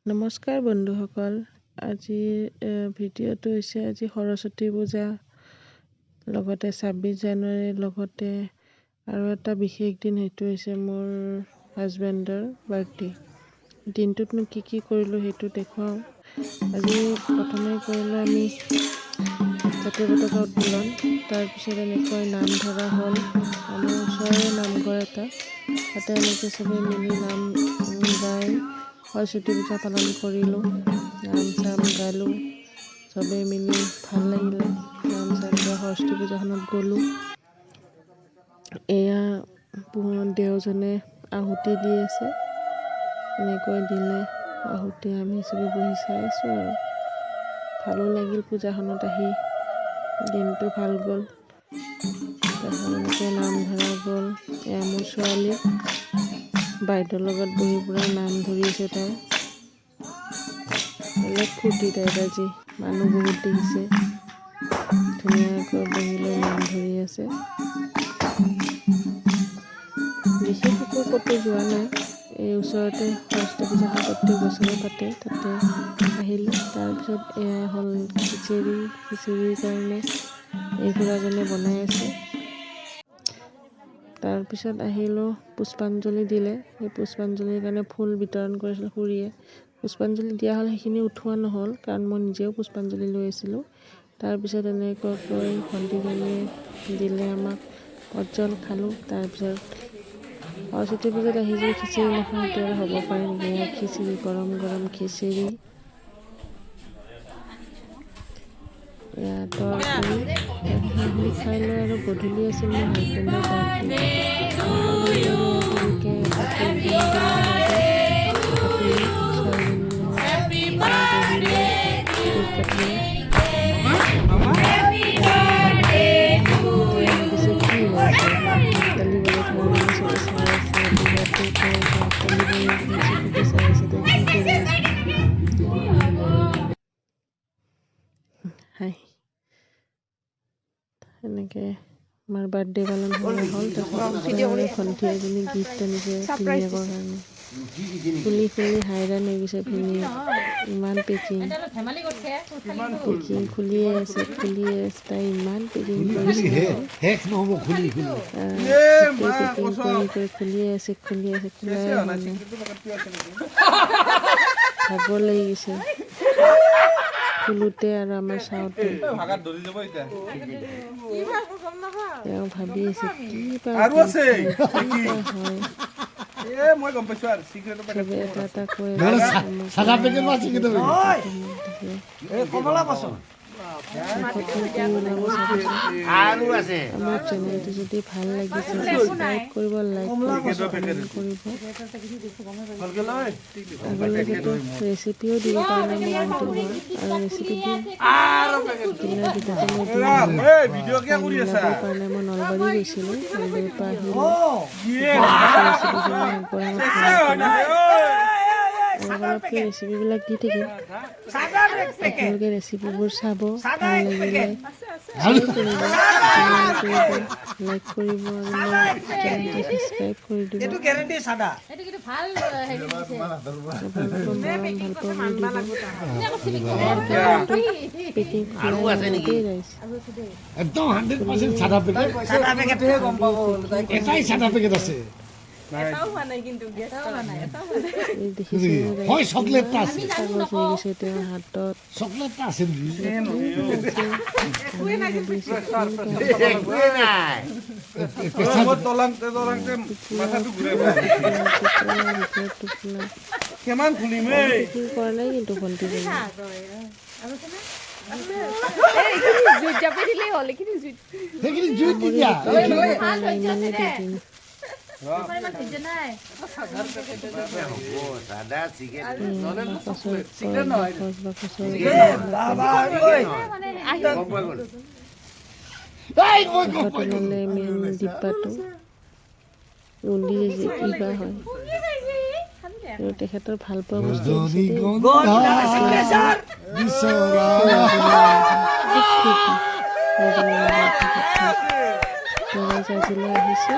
নমস্কাৰ বন্ধুসকল, আজিৰ ভিডিঅ'টো হৈছে আজি সৰস্বতী পূজা লগতে ২৬ জানুৱাৰীৰ লগতে আৰু এটা বিশেষ দিন, সেইটো হৈছে মোৰ হাজবেণ্ডৰ বাৰ্থডে। দিনটোত মই কি কৰিলোঁ সেইটো দেখুৱাওঁ। আজি প্ৰথমে কৰিলোঁ আমি জাতীয় পতাকা উত্তোলন, তাৰপিছত এনেকৈ নাম ধৰা হ'ল। আমাৰ ওচৰৰে নামঘৰ এটা, তাতে এনেকৈ চবেই মিলি নাম গাই সৰস্বতী পূজা পালন কৰিলোঁ। নাম চাম গালোঁ, চবেই মিলি ভাল লাগিলে। নাম চাম গাই সৰস্বতী পূজাখনত গ'লোঁ। এয়া দেওজনে আহুতি দি আছে, এনেকৈ দিলে আহুতি। আমি চবেই বহি চাই আছোঁ আৰু ভালো লাগিল। পূজাখনত আহি দিনটো ভাল গ'ল। তাৰপিছত এনেকৈ নাম ধৰা গ'ল। এয়া মোৰ ছোৱালী বাইদেউৰ লগত বহি পুৰা নাম ধৰি আছে। তাই বেলেগ ফূৰ্তি, তাইৰ আজি মানুহ বহুত দেখিছে, ধুনীয়াকৈ বহি লৈ নাম ধৰি আছে। বিশেষ একো ক'তো যোৱা নাই, এই ওচৰতে সৰস্বতী পূজাখন প্ৰত্যেক বছৰে পাতে, তাতে আহিলোঁ। তাৰপিছত এয়া হ'ল খিচিৰিৰ কাৰণে এই খুৰাজনে বনাই আছে। তাৰপিছত আহিলোঁ, পুষ্পাঞ্জলি দিলে। সেই পুষ্পাঞ্জলিৰ কাৰণে ফুল বিতৰণ কৰিছিল খুৰীয়ে। পুষ্পাঞ্জলি দিয়া হ'ল, সেইখিনি উঠোৱা নহ'ল কাৰণ মই নিজেও পুষ্পাঞ্জলি লৈ আছিলোঁ। তাৰপিছত এনেকুৱাকৈ ভণ্টিজনীয়ে দিলে আমাক, অজল খালোঁ। তাৰপিছত সৰস্বতী পূজাত আহি যদি খিচিৰি নাখাওঁ সেইটো আৰু হ'ব পাৰে নেকি? খিচিৰি, গৰম গৰম খিচিৰি, তৰকাৰী খাই লৈ আৰু গধূলি আছিল মোৰ হাজবেণ্ডৰ বাৰ্থডে। সৰুকৈ এটা কেক এনেকৈ আমাৰ বাৰ্থডে পালন কৰা হ'ল। তাৰপিছত ভণ্টি এজনী গিফ্ট আনিছে ভিনিয়েকৰ কাৰণে। ফুলি হাইৰাণ হৈ গৈছে ভিনিয়েক, ইমান পেকিং খুলিয়ে আছে। তাই ইমান পেকিং কৰিছে, খুলিয়ে আছে খোলাই মানে ভাগৰ লাগি গৈছে খোলোতে আৰু আমাৰ চাওঁতে। তেওঁ ভাবি আছে কি বা হয়, এটা কৈ আমাৰ চেনেলটো যদি ভাল লাগিছে ছাবস্ক্ৰাইব কৰিব, লাইক কৰিব, আগলৈ যাতে ৰেচিপিও দিব কাৰণে মই আৰু ৰেচিপি দিম। দিনৰ ভিতৰতে মই মিলাবৰ কাৰণে মই নলবাৰী গৈছিলোঁ, নলবাৰীৰ পৰা আহিলোঁ। ৰেচিপিবিলাক দি থাকিম, আপোনালোকে ৰেচিপিবোৰ চাব। ভাল লাগিলে লাইক কৰিব আৰু চেনেলটো ছাবস্ক্ৰাইব কৰি দিব। কিমান খুলিম কৰা নাই কিন্তু ভণ্টিজনী ডিব্বাটো উলি কিবা হয়। তেখেতৰ ভাল পোৱা বস্তু আহিছে।